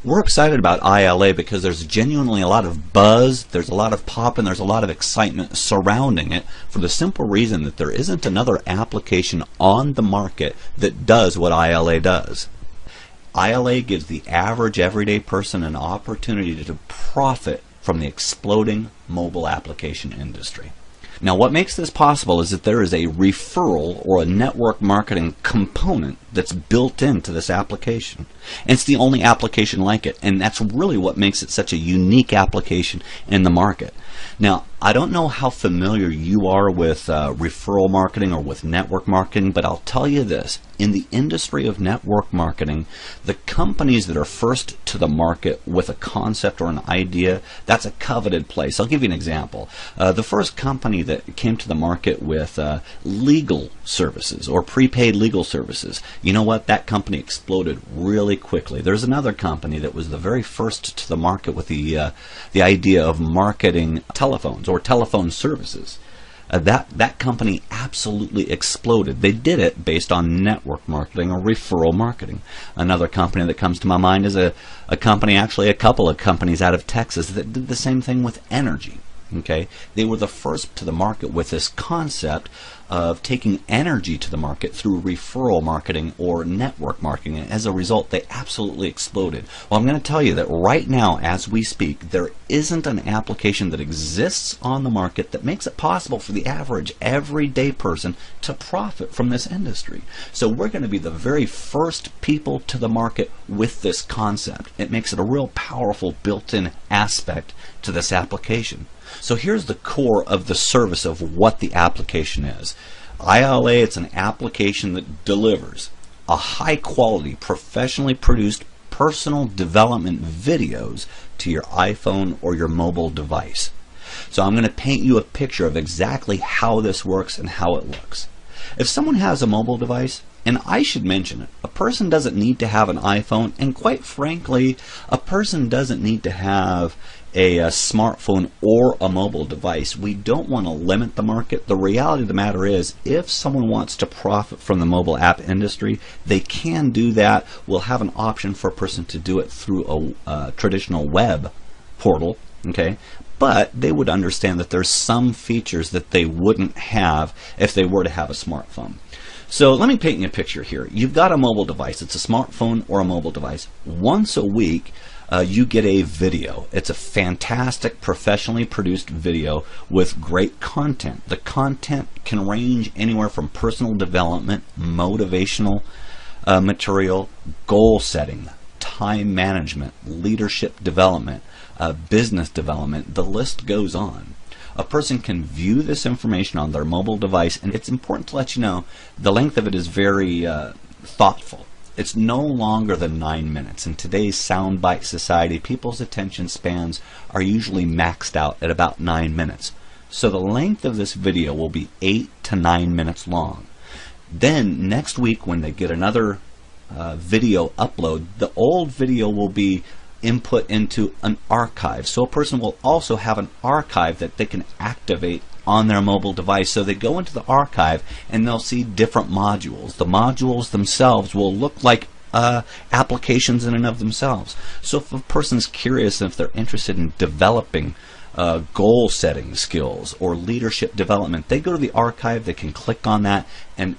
We're excited about ILA because there's genuinely a lot of buzz, there's a lot of pop, and there's a lot of excitement surrounding it for the simple reason that there isn't another application on the market that does what ILA does. ILA gives the average everyday person an opportunity to profit from the exploding mobile application industry. Now, what makes this possible is that there is a referral or a network marketing component that's built into this application. And it's the only application like it, and that's really what makes it such a unique application in the market. Now, I don't know how familiar you are with referral marketing or with network marketing, but I'll tell you this. In the industry of network marketing, the companies that are first to the market with a concept or an idea, that's a coveted place. I'll give you an example. The first company that came to the market with legal services or prepaid legal services, you know what? That company exploded really quickly. There's another company that was the very first to the market with the idea of marketing telephones or telephone services. That company absolutely exploded. They did it based on network marketing or referral marketing. Another company that comes to my mind is a company, actually a couple of companies out of Texas that did the same thing with energy. Okay, they were the first to the market with this concept of taking energy to the market through referral marketing or network marketing. And as a result, they absolutely exploded. Well, I'm going to tell you that right now, as we speak, there isn't an application that exists on the market that makes it possible for the average everyday person to profit from this industry. So we're going to be the very first people to the market with this concept. It makes it a real powerful built-in aspect to this application. So here's the core of the service of what the application is. ILA, it's an application that delivers a high quality, professionally produced personal development videos to your iPhone or your mobile device. So I'm going to paint you a picture of exactly how this works and how it looks. If someone has a mobile device, and I should mention it, a person doesn't need to have an iPhone, and quite frankly, a person doesn't need to have a smartphone or a mobile device. We don't want to limit the market. The reality of the matter is, if someone wants to profit from the mobile app industry, they can do that. We'll have an option for a person to do it through a traditional web portal, okay? But they would understand that there's some features that they wouldn't have if they were to have a smartphone. So let me paint you a picture here. You've got a mobile device. It's a smartphone or a mobile device. Once a week, you get a video. It's a fantastic, professionally produced video with great content. The content can range anywhere from personal development, motivational material, goal setting, time management, leadership development, business development. The list goes on. A person can view this information on their mobile device, and it's important to let you know the length of it is very thoughtful. It's no longer than 9 minutes. In today's soundbite society, people's attention spans are usually maxed out at about 9 minutes. So the length of this video will be 8 to 9 minutes long. Then next week, when they get another video upload, the old video will be input into an archive. So a person will also have an archive that they can activate on their mobile device. So they go into the archive and they'll see different modules. The modules themselves will look like applications in and of themselves. So if a person's curious and if they're interested in developing goal setting skills or leadership development, they go to the archive, they can click on that and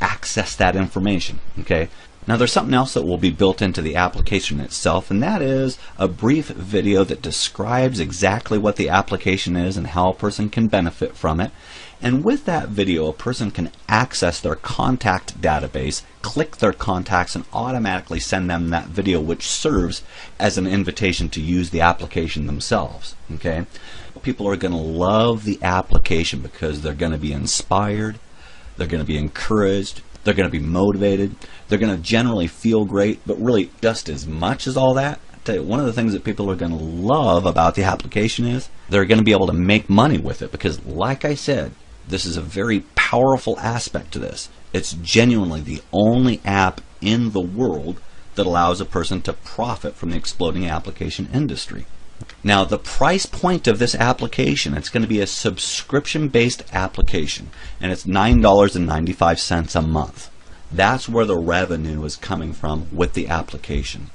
access that information. Okay. Now there's something else that will be built into the application itself, and that is a brief video that describes exactly what the application is and how a person can benefit from it. And with that video, a person can access their contact database, click their contacts, and automatically send them that video, which serves as an invitation to use the application themselves. Okay? People are going to love the application because they're going to be inspired, they're going to be encouraged, they're going to be motivated, they're going to generally feel great, but really just as much as all that, I tell you, one of the things that people are going to love about the application is they're going to be able to make money with it because, like I said, this is a very powerful aspect to this. It's genuinely the only app in the world that allows a person to profit from the exploding application industry. Now, the price point of this application, it's going to be a subscription-based application, and it's $9.95 a month. That's where the revenue is coming from with the application.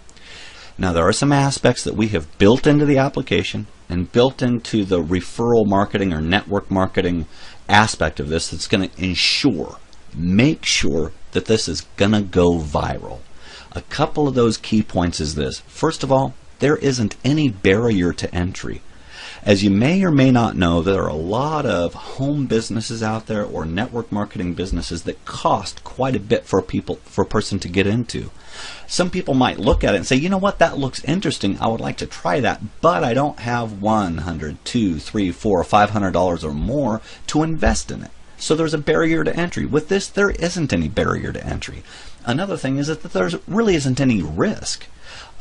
Now there are some aspects that we have built into the application and built into the referral marketing or network marketing aspect of this that's going to make sure that this is going to go viral. A couple of those key points is this. First of all, there isn't any barrier to entry. As you may or may not know, there are a lot of home businesses out there or network marketing businesses that cost quite a bit for a person to get into. Some people might look at it and say, you know what, that looks interesting, I would like to try that, but I don't have $100, $200, $300, $400, $500 or more to invest in it. So there's a barrier to entry. With this, there isn't any barrier to entry. Another thing is that there really isn't any risk.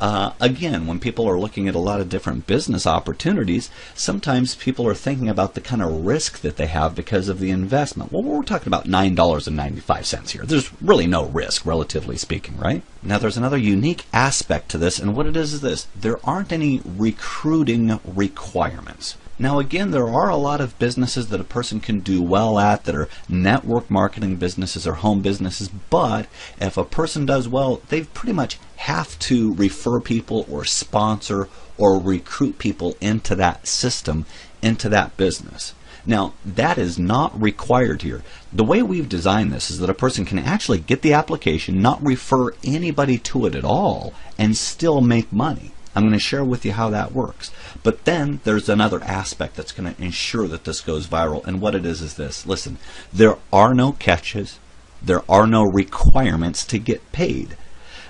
Again, when people are looking at a lot of different business opportunities, sometimes people are thinking about the kind of risk that they have because of the investment. Well, we're talking about $9.95 here. There's really no risk, relatively speaking, right? Now, there's another unique aspect to this, and what it is this. There aren't any recruiting requirements. Now again, there are a lot of businesses that a person can do well at that are network marketing businesses or home businesses, but if a person does well, they pretty much have to refer people or sponsor or recruit people into that system, into that business. Now, that is not required here. The way we've designed this is that a person can actually get the application, not refer anybody to it at all, and still make money. I'm going to share with you how that works. But then there's another aspect that's going to ensure that this goes viral, and what it is this. Listen, there are no catches, there are no requirements to get paid.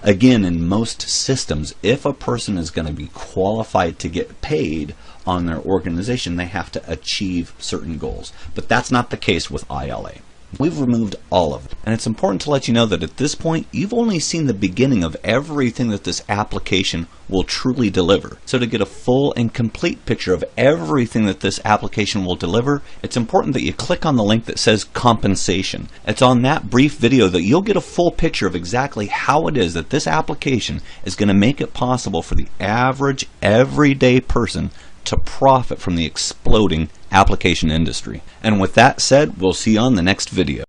Again, in most systems, if a person is going to be qualified to get paid on their organization, they have to achieve certain goals. But that's not the case with ILA. We've removed all of it. And it's important to let you know that at this point, you've only seen the beginning of everything that this application will truly deliver. So to get a full and complete picture of everything that this application will deliver, it's important that you click on the link that says compensation. It's on that brief video that you'll get a full picture of exactly how it is that this application is going to make it possible for the average, everyday person to profit from the exploding application industry. And with that said, we'll see you on the next video.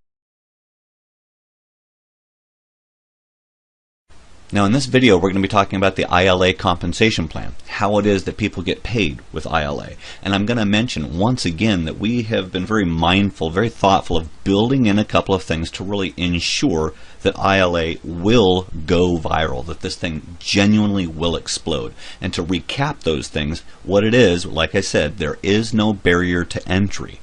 Now in this video we're going to be talking about the ILA compensation plan, how it is that people get paid with ILA. And I'm going to mention once again that we have been very mindful, very thoughtful of building in a couple of things to really ensure that ILA will go viral, that this thing genuinely will explode. And to recap those things, what it is, like I said, there is no barrier to entry.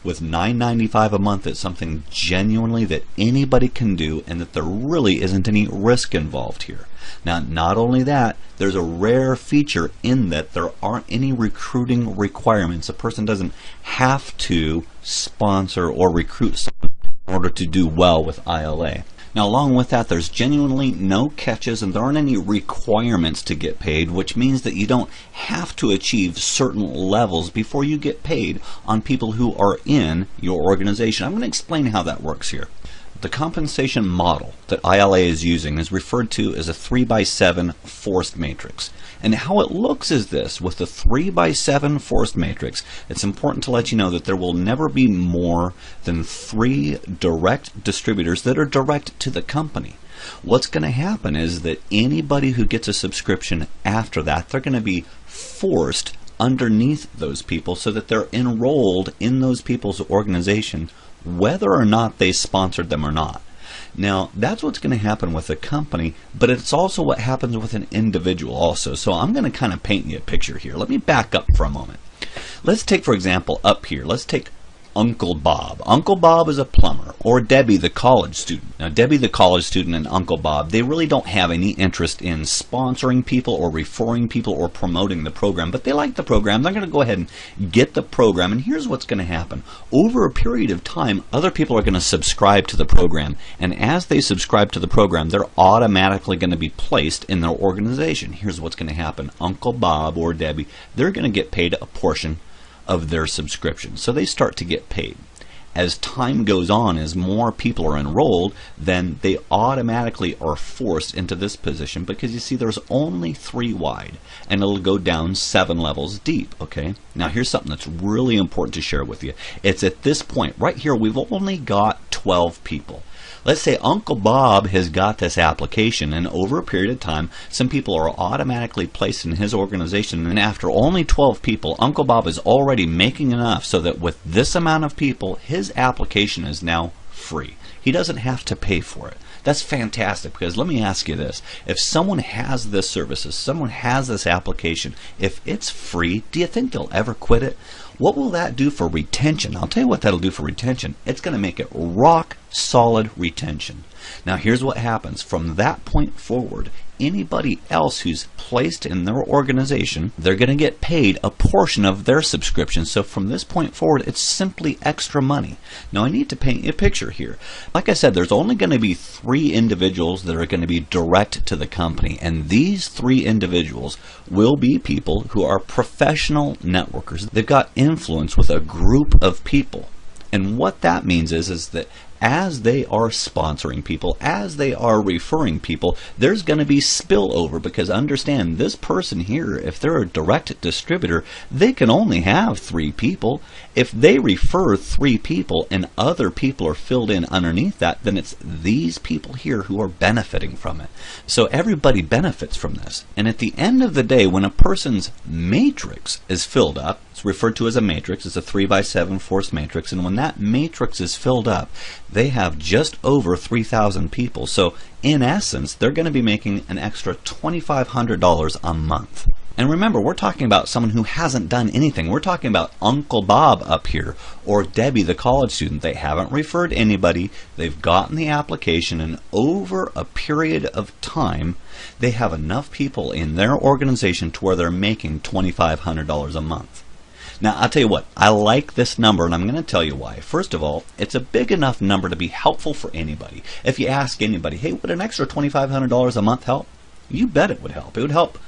With $9.95 a month, it's something genuinely that anybody can do, and that there really isn't any risk involved here. Now, not only that, there's a rare feature in that there aren't any recruiting requirements. A person doesn't have to sponsor or recruit someone in order to do well with ILA. Now, along with that, there's genuinely no catches, and there aren't any requirements to get paid, which means that you don't have to achieve certain levels before you get paid on people who are in your organization. I'm going to explain how that works here. The compensation model that ILA is using is referred to as a 3x7 forced matrix. And how it looks is this. With the 3x7 forced matrix, it's important to let you know that there will never be more than 3 direct distributors that are direct to the company. What's going to happen is that anybody who gets a subscription after that, they're going to be forced underneath those people so that they're enrolled in those people's organization, whether or not they sponsored them or not. Now, that's what's going to happen with a company, but it's also what happens with an individual also. So I'm going to kind of paint you a picture here. Let me back up for a moment. Let's take, for example, up here, let's take Uncle Bob. Uncle Bob is a plumber, or Debbie the college student. Now, Debbie the college student and Uncle Bob, they really don't have any interest in sponsoring people or referring people or promoting the program, but they like the program. They're going to go ahead and get the program, and here's what's going to happen. Over a period of time, other people are going to subscribe to the program, and as they subscribe to the program, they're automatically going to be placed in their organization. Here's what's going to happen. Uncle Bob or Debbie, they're going to get paid a portion of their subscription. So they start to get paid. As time goes on, as more people are enrolled, then they automatically are forced into this position, because you see there's only 3 wide, and it'll go down 7 levels deep. Okay, now here's something that's really important to share with you. It's at this point right here we've only got 12 people. Let's say Uncle Bob has got this application, and over a period of time, some people are automatically placed in his organization, and after only 12 people, Uncle Bob is already making enough so that with this amount of people, his application is now free. He doesn't have to pay for it. That's fantastic, because let me ask you this. If someone has this service, if someone has this application, if it's free, do you think they'll ever quit it? What will that do for retention? I'll tell you what that'll do for retention. It's going to make it rock solid retention. Now here's what happens. From that point forward, anybody else who's placed in their organization, they're going to get paid a portion of their subscription. So from this point forward, it's simply extra money. Now I need to paint you a picture here. Like I said, there's only going to be 3 individuals that are going to be direct to the company, and these 3 individuals will be people who are professional networkers. They've got influence with a group of people. And what that means is that as they are sponsoring people, as they are referring people, there's going to be spillover, because understand, this person here, if they're a direct distributor, they can only have 3 people. If they refer 3 people and other people are filled in underneath that, then it's these people here who are benefiting from it. So everybody benefits from this. And at the end of the day, when a person's matrix is filled up, it's referred to as a matrix. It's a 3x7 force matrix, and when that matrix is filled up, they have just over 3,000 people. So in essence, they're going to be making an extra $2,500 a month. And remember, we're talking about someone who hasn't done anything. We're talking about Uncle Bob up here, or Debbie, the college student. They haven't referred anybody. They've gotten the application, and over a period of time, they have enough people in their organization to where they're making $2,500 a month. Now, I'll tell you what, I like this number, and I'm going to tell you why. First of all, it's a big enough number to be helpful for anybody. If you ask anybody, hey, would an extra $2,500 a month help? You bet it would help. It would help,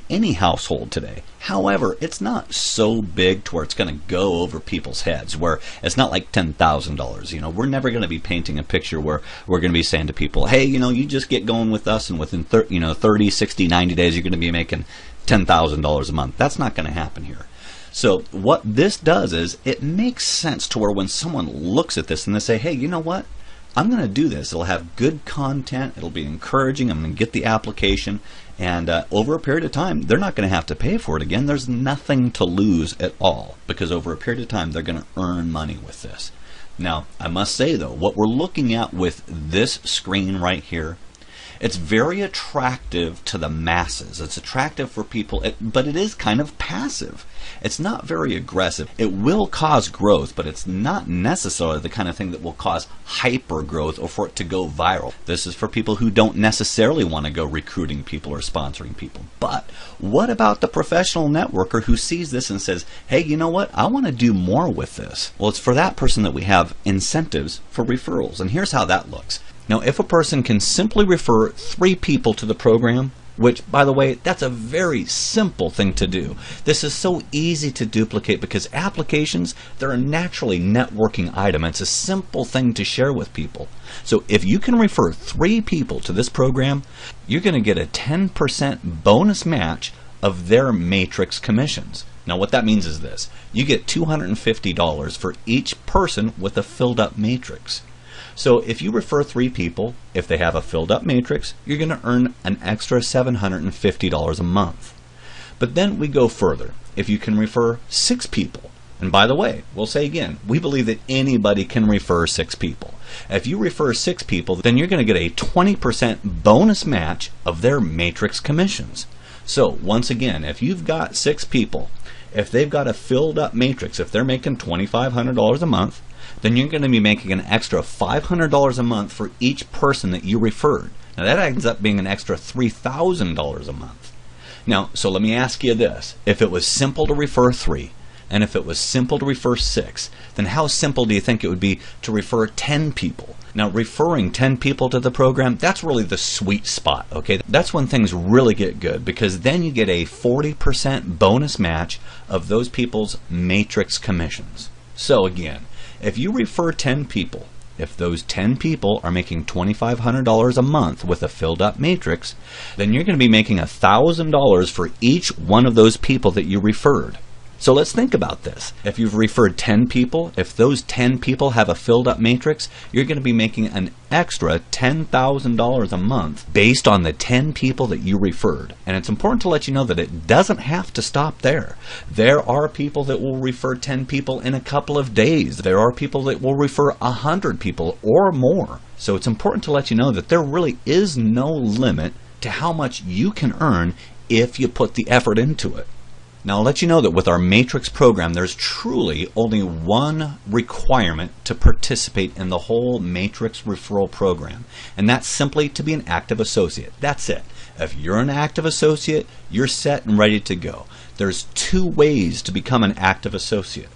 any household today. However, it's not so big to where it's going to go over people's heads, where it's not like $10,000. We're never going to be painting a picture where we're going to be saying to people, hey, you just get going with us, and within 30, 60, 90 days, you're going to be making $10,000 a month. That's not going to happen here. So what this does is it makes sense to where when someone looks at this and they say, hey, you know what? I'm going to do this. It'll have good content. It'll be encouraging. I'm going to get the application. And over a period of time, they're not going to have to pay for it again. There's nothing to lose at all, because over a period of time, they're going to earn money with this. Now, I must say, though, what we're looking at with this screen right here, it's very attractive to the masses. It's attractive for people, but it is kind of passive. It's not very aggressive. It will cause growth, but it's not necessarily the kind of thing that will cause hyper growth or for it to go viral. This is for people who don't necessarily want to go recruiting people or sponsoring people. But what about the professional networker who sees this and says, hey, you know what? I want to do more with this. Well, it's for that person that we have incentives for referrals. And here's how that looks. Now, if a person can simply refer 3 people to the program, which, by the way, that's a very simple thing to do. This is so easy to duplicate because applications, they're a naturally networking item. It's a simple thing to share with people. So if you can refer 3 people to this program, you're going to get a 10% bonus match of their matrix commissions. Now, what that means is this. You get $250 for each person with a filled up matrix. So if you refer 3 people, if they have a filled up matrix, you're going to earn an extra $750 a month. But then we go further. If you can refer 6 people, and by the way, we'll say again, we believe that anybody can refer 6 people. If you refer 6 people, then you're going to get a 20% bonus match of their matrix commissions. So once again, if you've got 6 people, if they've got a filled up matrix, if they're making $2,500 a month, then you're going to be making an extra $500 a month for each person that you referred. Now that ends up being an extra $3,000 a month. Now, so let me ask you this. If it was simple to refer 3, and if it was simple to refer 6, then how simple do you think it would be to refer 10 people? Now, referring 10 people to the program, that's really the sweet spot, okay? That's when things really get good, because then you get a 40% bonus match of those people's matrix commissions. So again, if you refer 10 people, if those 10 people are making $2,500 a month with a filled up matrix, then you're going to be making $1,000 for each one of those people that you referred. So let's think about this. If you've referred 10 people, if those 10 people have a filled up matrix, you're going to be making an extra $10,000 a month based on the 10 people that you referred. And it's important to let you know that it doesn't have to stop there. There are people that will refer 10 people in a couple of days. There are people that will refer 100 people or more. So it's important to let you know that there really is no limit to how much you can earn if you put the effort into it. Now I'll let you know that with our Matrix program, there's truly only one requirement to participate in the whole Matrix referral program, and that's simply to be an active associate. That's it. If you're an active associate, you're set and ready to go. There's two ways to become an active associate.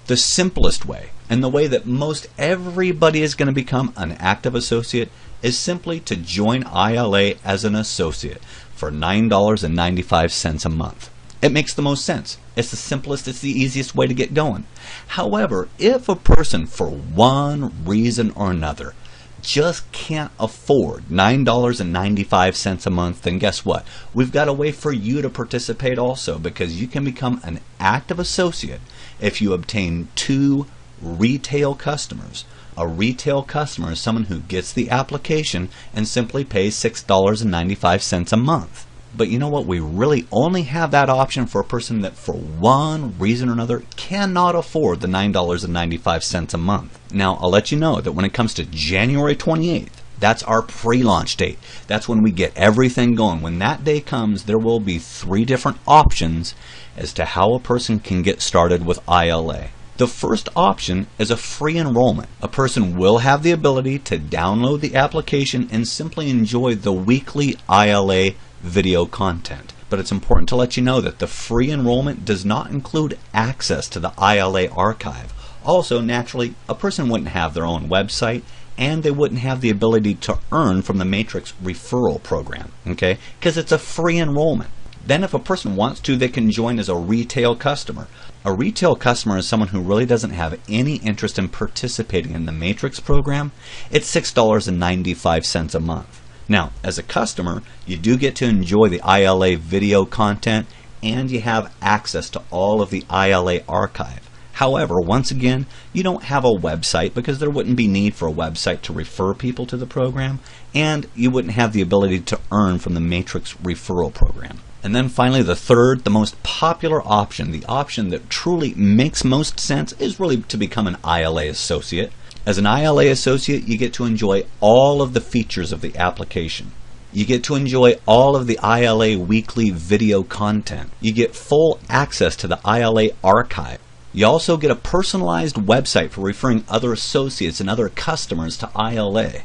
The simplest way, and the way that most everybody is going to become an active associate, is simply to join ILA as an associate for $9.95 a month. It makes the most sense. It's the simplest, it's the easiest way to get going. However, if a person for one reason or another just can't afford $9.95 a month, then guess what? We've got a way for you to participate also, because you can become an active associate if you obtain 2 retail customers. A retail customer is someone who gets the application and simply pays $6.95 a month. But you know what? We really only have that option for a person that for one reason or another cannot afford the $9.95 a month. Now, I'll let you know that when it comes to January 28th, that's our pre-launch date. That's when we get everything going. When that day comes, there will be 3 different options as to how a person can get started with ILA. The first option is a free enrollment. A person will have the ability to download the application and simply enjoy the weekly ILA video content. But it's important to let you know that the free enrollment does not include access to the ILA archive. Also, naturally, a person wouldn't have their own website, and they wouldn't have the ability to earn from the Matrix referral program, okay? Because it's a free enrollment. Then if a person wants to, they can join as a retail customer. A retail customer is someone who really doesn't have any interest in participating in the Matrix program. It's $6.95 a month. Now, as a customer, you do get to enjoy the ILA video content, and you have access to all of the ILA archive. However, once again, you don't have a website because there wouldn't be need for a website to refer people to the program, and you wouldn't have the ability to earn from the Matrix referral program. And then finally, the third, the most popular option, the option that truly makes most sense, is really to become an ILA associate. As an ILA associate, you get to enjoy all of the features of the application. You get to enjoy all of the ILA weekly video content. You get full access to the ILA archive. You also get a personalized website for referring other associates and other customers to ILA.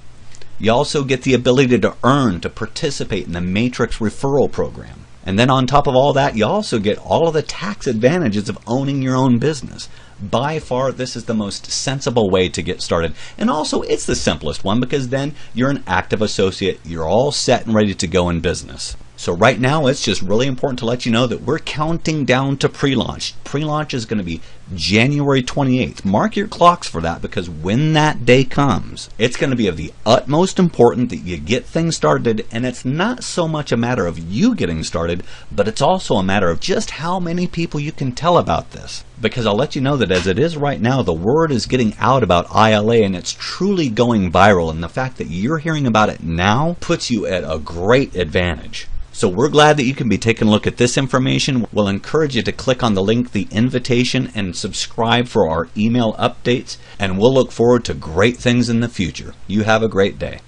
You also get the ability to earn to participate in the Matrix referral program. And then on top of all that, you also get all of the tax advantages of owning your own business. By far, this is the most sensible way to get started. And also, it's the simplest one because then you're an active associate. You're all set and ready to go in business. So right now, it's just really important to let you know that we're counting down to pre-launch. Pre-launch is going to be January 28th. Mark your clocks for that, because when that day comes, it's going to be of the utmost importance that you get things started. And it's not so much a matter of you getting started, but it's also a matter of just how many people you can tell about this. Because I'll let you know that as it is right now, the word is getting out about ILA, and it's truly going viral. And the fact that you're hearing about it now puts you at a great advantage. So we're glad that you can be taking a look at this information. We'll encourage you to click on the link, the invitation, and subscribe for our email updates. And we'll look forward to great things in the future. You have a great day.